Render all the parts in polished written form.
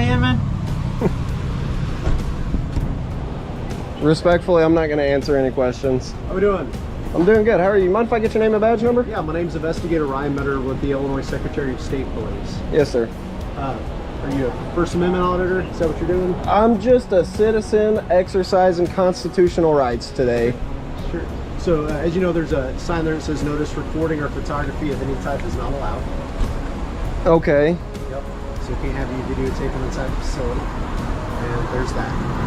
way in, man? Respectfully, I'm not going to answer any questions. How we doing? I'm doing good. How are you? Mind if I get your name and badge number? Yeah, my name's Investigator Ryan Metter with the Illinois Secretary of State Police. Yes, sir. Are you a First Amendment auditor? Is that what you're doing? I'm just a citizen exercising constitutional rights today. Sure. So, as you know, there's a sign there that says notice recording or photography of any type is not allowed. Okay. Yep. So, can't have you videotaping inside the facility. And there's that.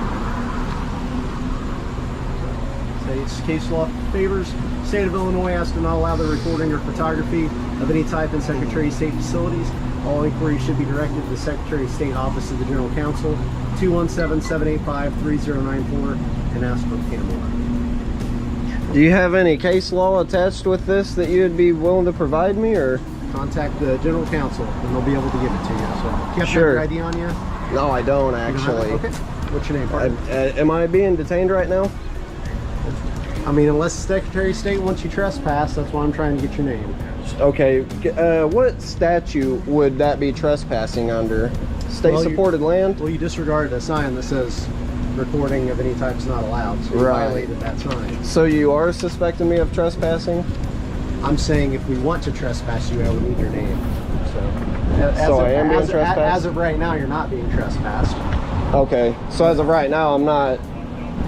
It's case law favors. State of Illinois has to not allow the recording or photography of any type in Secretary of State facilities. All inquiries should be directed to the Secretary of State Office of the General Counsel, 217-785-3094, and ask for camera. Do you have any case law attached with this that you'd be willing to provide me, or? Contact the General Counsel, and they'll be able to give it to you. So, do you have Sure. your ID on you? No, I don't actually. Okay. What's your name, partner? Am I being detained right now? I mean, unless the Secretary of State wants you trespass, that's why I'm trying to get your name. Okay. What statute would that be trespassing under? State-supported land? Well, you disregarded a sign that says recording of any type is not allowed, so you violated that sign. So you are suspecting me of trespassing? I'm saying if we want to trespass you, I would need your name. I am being trespassed? As of right now, you're not being trespassed. Okay. So as of right now, I'm not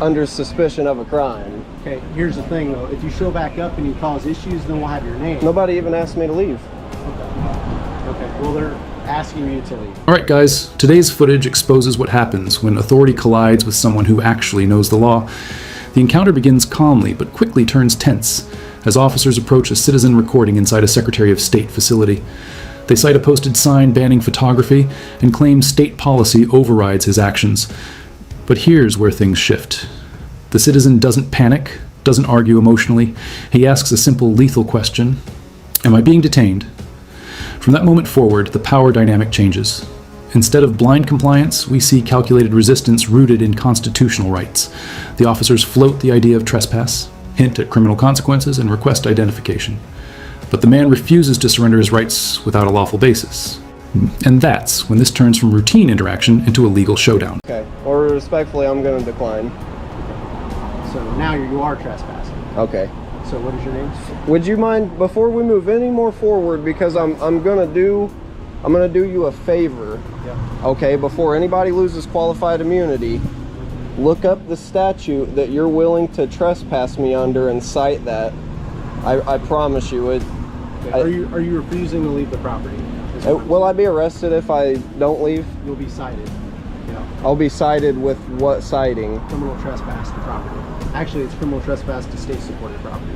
under suspicion of a crime. Okay, here's the thing though. If you show back up and you cause issues, then we'll have your name. Nobody even asked me to leave. Okay, well, they're asking you to leave. Alright guys, today's footage exposes what happens when authority collides with someone who actually knows the law. The encounter begins calmly, but quickly turns tense as officers approach a citizen recording inside a Secretary of State facility. They cite a posted sign banning photography and claim state policy overrides his actions. But here's where things shift. The citizen doesn't panic, doesn't argue emotionally. He asks a simple, lethal question: am I being detained? From that moment forward, the power dynamic changes. Instead of blind compliance, we see calculated resistance rooted in constitutional rights. The officers float the idea of trespass, hint at criminal consequences, and request identification. But the man refuses to surrender his rights without a lawful basis. And that's when this turns from routine interaction into a legal showdown. Okay. Or respectfully, I'm going to decline. So now you are trespassing. Okay. So what is your name? Would you mind, before we move any more forward, because I'm gonna do you a favor. Yep. Okay, before anybody loses qualified immunity, look up the statute that you're willing to trespass me under and cite that. I promise you it. Okay. Are you refusing to leave the property? Will I be arrested if I don't leave? You'll be cited. Yeah. I'll be cited with what citing? Criminal trespass to property. Actually, it's criminal trespass to state-supported property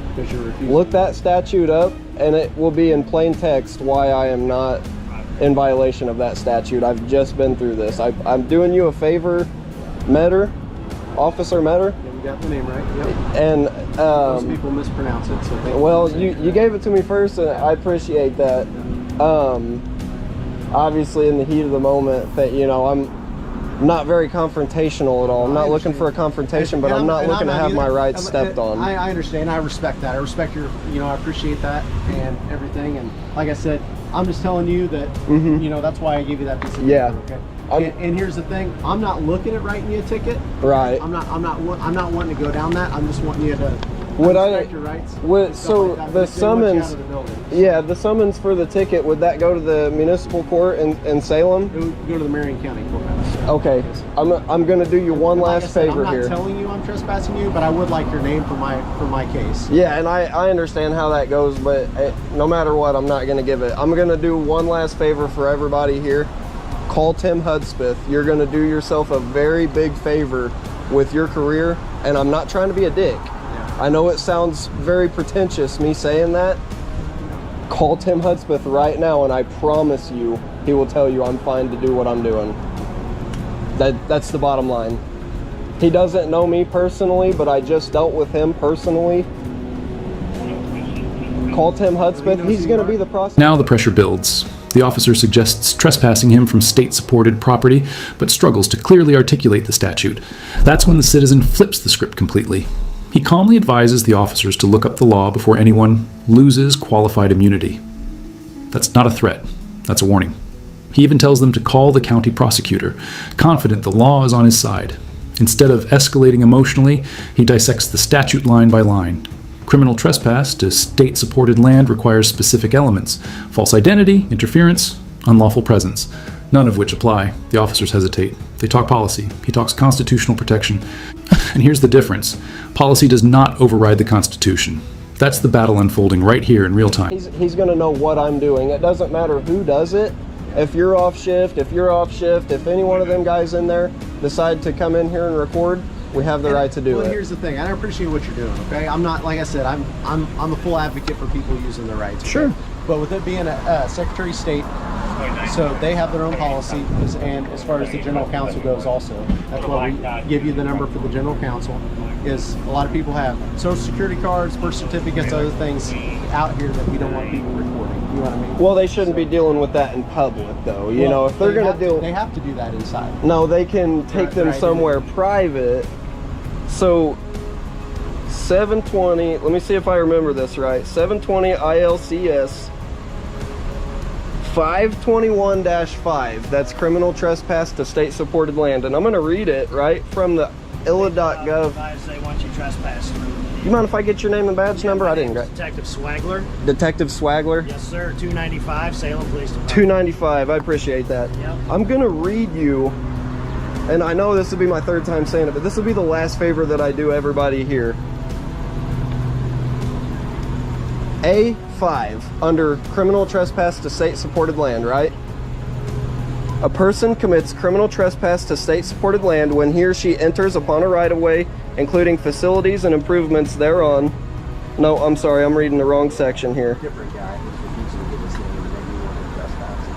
because you're refusing. Look that statute up, and it will be in plain text why I am not in violation of that statute. I've just been through this. I'm doing you a favor, Metter, Officer Metter. Yeah, you got the name right. Yep. And most people mispronounce it. So well, you gave it to me first, and I appreciate that. Obviously, in the heat of the moment, that I'm not very confrontational at all. I'm not looking for a confrontation, but I'm not looking to have my rights stepped on. I understand. I respect that. I respect your, I appreciate that and everything. And like I said, I'm just telling you that, that's why I gave you that piece of paper, okay? And here's the thing: I'm not looking at writing you a ticket. Right. I'm not wanting to go down that. I'm just wanting you to respect your rights. So the summons. The summons for the ticket, would that go to the municipal court in Salem? It would go to the Marion County courthouse. Okay. I'm gonna do you one last favor here. I'm not telling you I'm trespassing you, but I would like your name for my case. Yeah, and I understand how that goes, but no matter what, I'm not gonna give it. I'm gonna do one last favor for everybody here. Call Tim Hudspeth. You're gonna do yourself a very big favor with your career, and I'm not trying to be a dick. Yeah. I know it sounds very pretentious me saying that. Call Tim Hudspeth right now, and I promise you, he will tell you I'm fine to do what I'm doing. That's the bottom line. He doesn't know me personally, but I just dealt with him personally. Call Tim Hudspeth. He's going to be the prosecutor. Now the pressure builds. The officer suggests trespassing him from state-supported property, but struggles to clearly articulate the statute. That's when the citizen flips the script completely. He calmly advises the officers to look up the law before anyone loses qualified immunity. That's not a threat. That's a warning. He even tells them to call the county prosecutor, confident the law is on his side. Instead of escalating emotionally, he dissects the statute line by line. Criminal trespass to state-supported land requires specific elements: false identity, interference, unlawful presence, none of which apply. The officers hesitate. They talk policy. He talks constitutional protection. And here's the difference. Policy does not override the Constitution. That's the battle unfolding right here in real time. He's going to know what I'm doing. It doesn't matter who does it. If you're off shift, if any one of them guys in there decide to come in here and record, we have the right to do it. Well, here's the thing. I appreciate what you're doing, okay? I'm not, like I said, I'm a full advocate for people using their rights. Okay? Sure. But with it being a Secretary of State, so they have their own policy, and as far as the General Counsel goes also, that's why we give you the number for the General Counsel, is a lot of people have Social Security cards, birth certificates, other things out here that we don't want people recording. You know what I mean? Well, they shouldn't be dealing with that in public, though. You know, if they're going to deal... They have to do that inside. No, they can take them somewhere private. So, 720, let me see if I remember this right. 720 ILCS 521-5, that's criminal trespass to state-supported land. And I'm going to read it right from the illa.gov. They want you trespassing. You mind if I get your name and badge number? I didn't get. Detective Swagler. Detective Swagler? Yes, sir. 295, Salem Police Department. 295, I appreciate that. Yep. I'm going to read you, and I know this will be my third time saying it, but this will be the last favor that I do everybody here. A5, under criminal trespass to state-supported land, right? A person commits criminal trespass to state-supported land when he or she enters upon a right-of-way, including facilities and improvements thereon. No, I'm sorry, I'm reading the wrong section here. Different guy who's refusing to give us the name and maybe wanted to trespass.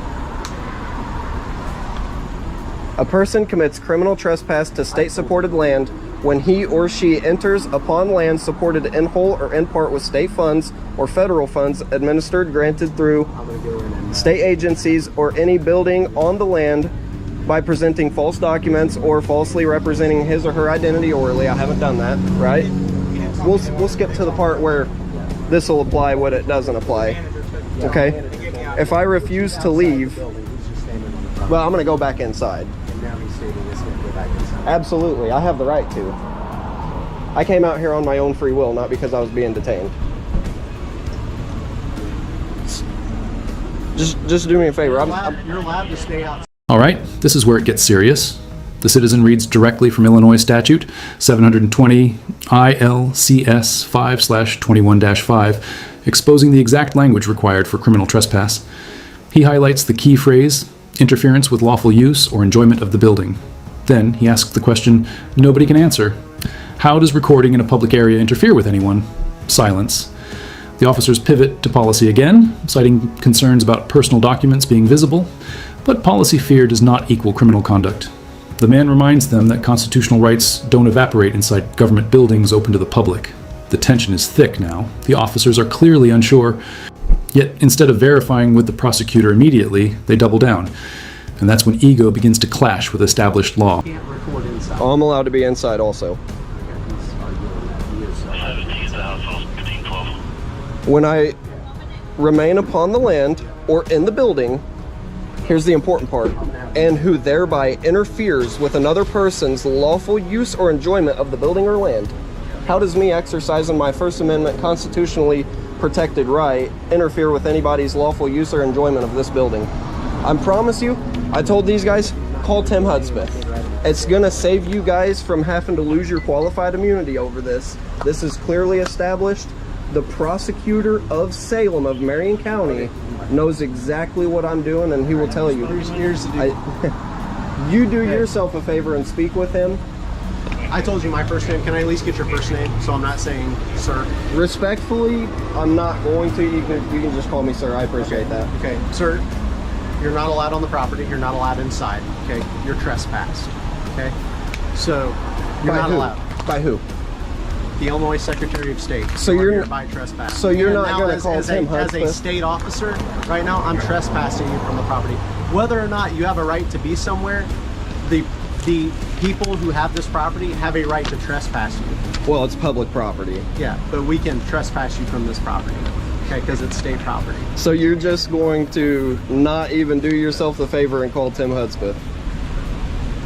A person commits criminal trespass to state-supported land when he or she enters upon land supported in whole or in part with state funds or federal funds administered, granted through state agencies or any building on the land by presenting false documents or falsely representing his or her identity orally. I haven't done that, right? We'll skip to the part where this will apply, what it doesn't apply. Okay? If I refuse to leave, well, I'm going to go back inside. Absolutely, I have the right to. I came out here on my own free will, not because I was being detained. Just do me a favor. You're allowed to stay outside. All right, this is where it gets serious. The citizen reads directly from Illinois Statute 720 ILCS 5/21-5, exposing the exact language required for criminal trespass. He highlights the key phrase, interference with lawful use or enjoyment of the building. Then he asks the question nobody can answer. How does recording in a public area interfere with anyone? Silence. The officers pivot to policy again, citing concerns about personal documents being visible, but policy fear does not equal criminal conduct. The man reminds them that constitutional rights don't evaporate inside government buildings open to the public. The tension is thick now. The officers are clearly unsure. Yet, instead of verifying with the prosecutor immediately, they double down. And that's when ego begins to clash with established law. Oh, I'm allowed to be inside also. When I remain upon the land or in the building, here's the important part, and who thereby interferes with another person's lawful use or enjoyment of the building or land. How does me exercising my First Amendment constitutionally protected right interfere with anybody's lawful use or enjoyment of this building? I promise you, I told these guys, call Tim Hudspeth. It's gonna save you guys from having to lose your qualified immunity over this. This is clearly established. The prosecutor of Salem, of Marion County, knows exactly what I'm doing, and he will tell you. You do yourself a favor and speak with him. I told you my first name. Can I at least get your first name so I'm not saying sir? Respectfully, I'm not going to. You can just call me sir. I appreciate that. Okay, sir, you're not allowed on the property. You're not allowed inside. Okay, you're trespassed. Okay, so you're not allowed. By who? The Illinois Secretary of State. So you're by trespass. So you're not going to call Tim Hudspeth? As a state officer, right now I'm trespassing you from the property. Whether or not you have a right to be somewhere, the people who have this property have a right to trespass you. Well, it's public property. Yeah, but we can trespass you from this property. okay, because it's state property. So you're just going to not even do yourself the favor and call Tim Hudspeth?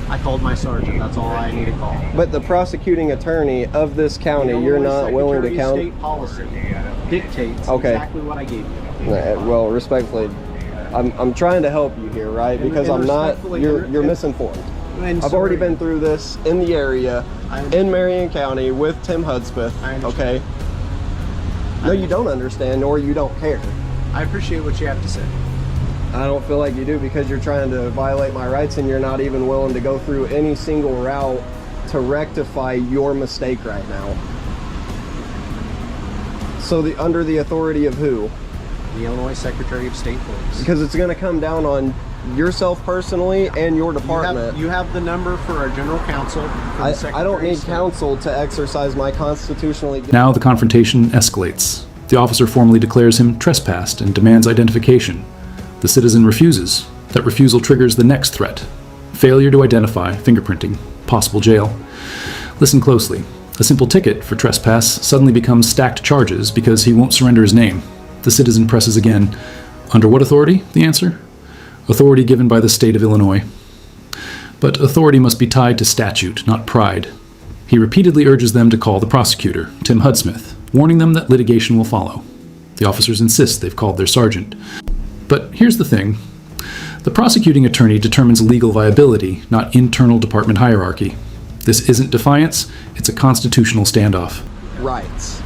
I called my sergeant. That's all I need to call. But the prosecuting attorney of this county, you're not willing to count? State policy dictates Okay. exactly what I gave you. Well, respectfully, I'm trying to help you here, right? Because I'm not. You're misinformed. I've already been through this in the area, in Marion County, with Tim Hudspeth. Okay. No, you don't understand, or you don't care. I appreciate what you have to say. I don't feel like you do, because you're trying to violate my rights and you're not even willing to go through any single route to rectify your mistake right now. So under the authority of who? The Illinois Secretary of State Police. Because it's going to come down on yourself personally and your department. You have the number for our general counsel. I don't need counsel to exercise my constitutionally... Now the confrontation escalates. The officer formally declares him trespassed and demands identification. The citizen refuses. That refusal triggers the next threat. Failure to identify, fingerprinting, possible jail. Listen closely. A simple ticket for trespass suddenly becomes stacked charges because he won't surrender his name. The citizen presses again. Under what authority? The answer? Authority given by the state of Illinois. But authority must be tied to statute, not pride. He repeatedly urges them to call the prosecutor, Tim Hudspeth, warning them that litigation will follow. The officers insist they've called their sergeant. But here's the thing. The prosecuting attorney determines legal viability, not internal department hierarchy. This isn't defiance, it's a constitutional standoff. Rights.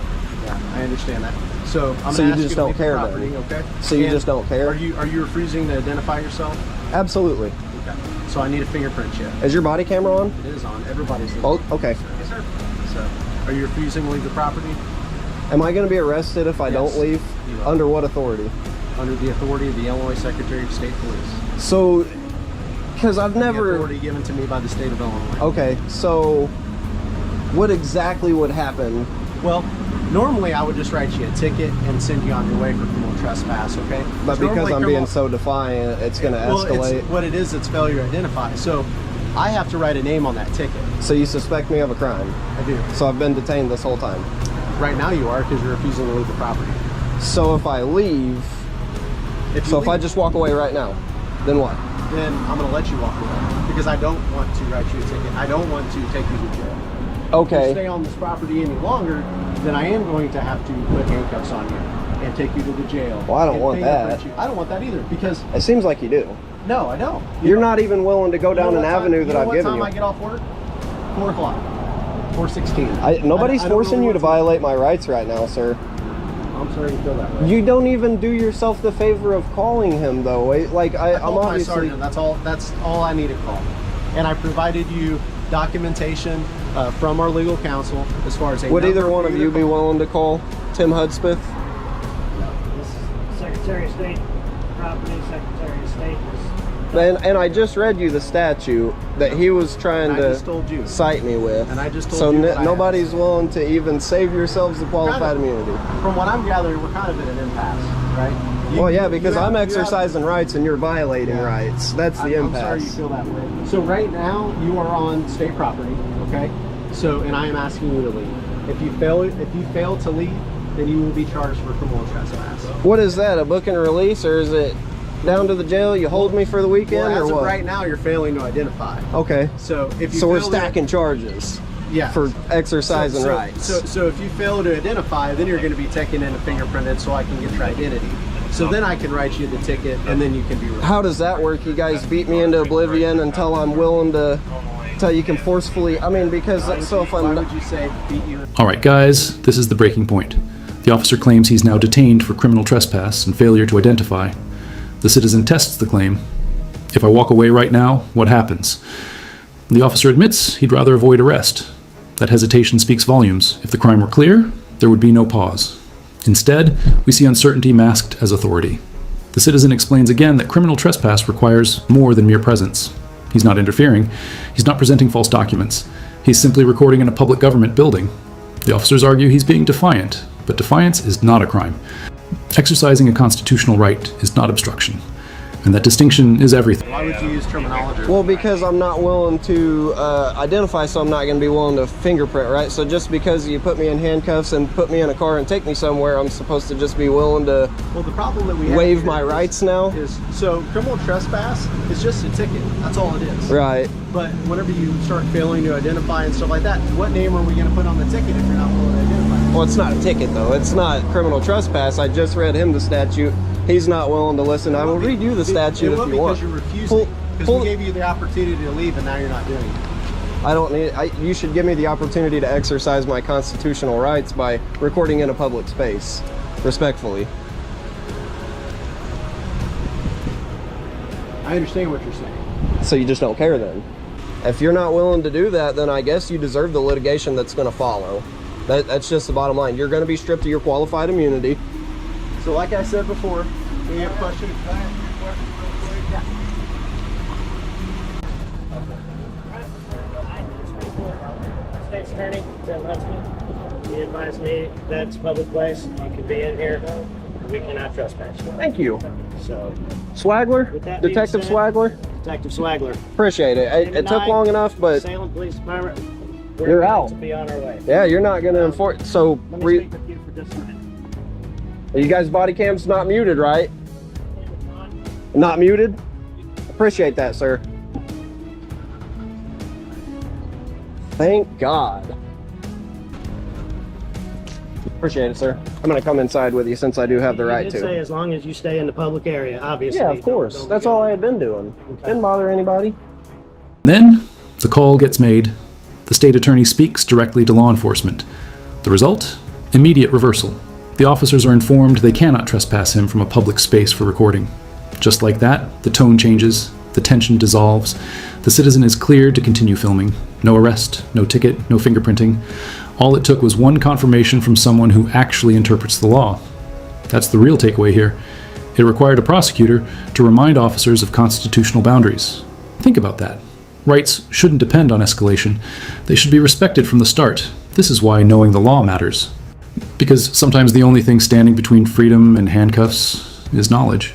Yeah, I understand that. So I'm So gonna you ask just to don't leave the care property, then? okay? So you And just don't care? Are you refusing to identify yourself? Absolutely. Okay. So I need a fingerprint check. Is your body camera on? It is on. Everybody's. Oh, okay. Yes, sir. So, are you refusing to leave the property Am I going to be arrested if I Yes. don't leave? You will. Under what authority? under the authority of the Illinois Secretary of State Police? So, because I've The never... authority given to me by the state of Illinois. Okay, so what exactly would happen? Well, normally I would just write you a ticket and send you on your way for criminal trespass, okay? But It's because normally I'm being criminal- so defiant, it's going to Well, escalate. what it is, it's failure to identify. So I have to write a name on that ticket. So you suspect me of a crime. I do. So I've been detained this whole time. Right now you are, because you're refusing to leave the property. So if I leave, if I just walk away right now, then what? then I'm going to let you walk away, because I don't want to write you a ticket. I don't want to take you to jail. If you stay Okay. on this property any longer, then I am going to have to put handcuffs on you and take you to the jail. Well, I don't and want that. fingerprint you. I don't want that either, because It seems like you do. no, I don't. You're not even willing to go down an avenue that I've given What time I you. get off work? 4 o'clock. 4:16. Nobody's I don't forcing know you to what time- violate my rights right now, sir. I'm sorry you feel that way. You don't even do yourself the favor of calling him, though. Like I I'm called my obviously. sergeant. That's all I need to call. And I provided you documentation from our legal counsel as far as a Would number either one for of to you be call. willing to call Tim Hudspeth? This is Secretary of State property, Secretary of State is And I just read you the statute that he was trying And I to just told you. cite me with. And I just told so you what I nobody's willing to even save yourselves the qualified immunity. From what I'm gathering, we're kind of at an impasse, right? Well, yeah, because I'm you have- exercising rights and you're violating Yeah. rights. That's the I'm sorry you impasse. feel that way. So right now you are on state property, okay? So, and I am asking you to leave. If you fail to leave, then you will be charged for criminal trespass. What is that? A book and release, or is it down to the jail? You hold me for the weekend, Well, as or of what? right now, you're failing to identify. Okay. So if you So we're fail to- stacking charges yeah. for exercising so, rights. So if you fail to identify, then you're going to be taken in and fingerprinted so I can get your identity. So then I can write you the ticket, and then you can be released. How does that work? You guys beat me into oblivion until I'm willing to, until you can forcefully, I mean, because so if Why I'm, would you say beat you? All right, guys, this is the breaking point. The officer claims he's now detained for criminal trespass and failure to identify. The citizen tests the claim. If I walk away right now, what happens? The officer admits he'd rather avoid arrest. That hesitation speaks volumes. If the crime were clear, there would be no pause. Instead, we see uncertainty masked as authority. The citizen explains again that criminal trespass requires more than mere presence. He's not interfering. He's not presenting false documents. He's simply recording in a public government building. The officers argue he's being defiant, but defiance is not a crime. Exercising a constitutional right is not obstruction. And that distinction is everything. Why would you use terminology? Well, because I'm not willing to identify, so I'm not going to be willing to fingerprint, right? So just because you put me in handcuffs and put me in a car and take me somewhere, I'm supposed to just be willing to Well, the problem that we have waive here my rights now? is, so criminal trespass is just a ticket. That's all it is. Right. But whenever you start failing to identify and stuff like that, what name are we going to put on the ticket if you're not willing to identify? Well, it's not a ticket, though. It's not criminal trespass. I just read him the statute. He's not willing to listen. I will read you the statute if you want. Because you're refusing. Because we gave you the opportunity to leave and now you're not doing it. I don't need. You should give me the opportunity to exercise my constitutional rights by recording in a public space, respectfully. I understand what you're saying. So you just don't care then? If you're not willing to do that, then I guess you deserve the litigation that's going to follow. That's just the bottom line. You're going to be stripped of your qualified immunity. So like I said before, we have questions. State's attorney, Tim Hudson. He advised me that's a public place. You can be in here. We cannot trespass you. Thank you. So, Swagler? With that being Detective said- Swagler? Detective Swagler. Appreciate it. It took long enough, but Salem Police Department. You're We're out. to be on our way. yeah, you're not going to enforce. So, Let me speak with you for just a minute. you guys' body cam's not muted, right? Not muted? Appreciate that, sir. Thank God. Appreciate it, sir. I'm going to come inside with you since I do have the right You did say to. as long as you stay in the public area, obviously. Yeah, of course. Don't That's go- all I had been doing. Didn't bother anybody. Then, the call gets made. The state attorney speaks directly to law enforcement. The result? Immediate reversal. The officers are informed they cannot trespass him from a public space for recording. Just like that, the tone changes, the tension dissolves, the citizen is cleared to continue filming. No arrest, no ticket, no fingerprinting. All it took was one confirmation from someone who actually interprets the law. That's the real takeaway here. It required a prosecutor to remind officers of constitutional boundaries. Think about that. Rights shouldn't depend on escalation. They should be respected from the start. This is why knowing the law matters. Because sometimes the only thing standing between freedom and handcuffs is knowledge.